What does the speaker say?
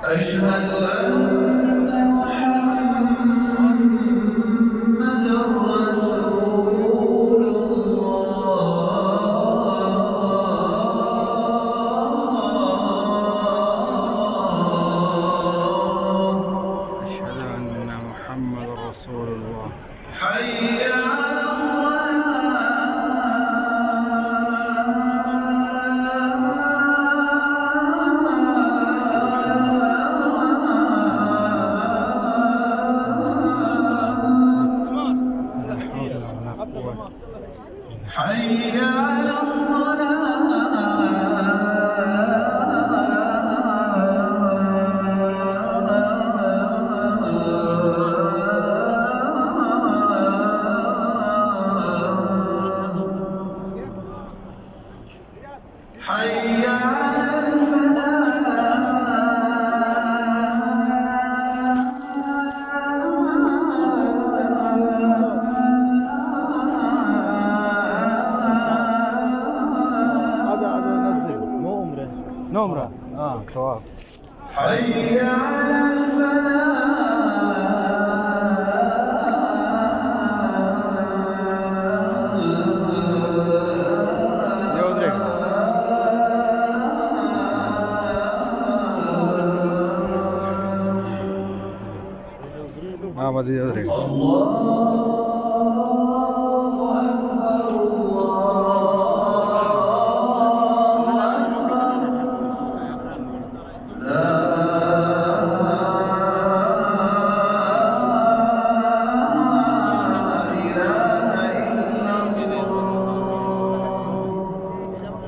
أشهد أن محمدًا رسول الله. أشهد أن محمد رسول الله. حي على لا حول ولا قوة. حي على حي على هذا نزل مو عمره نمرة. تواب. حي على يودرك. ما بدي يودرك. الله.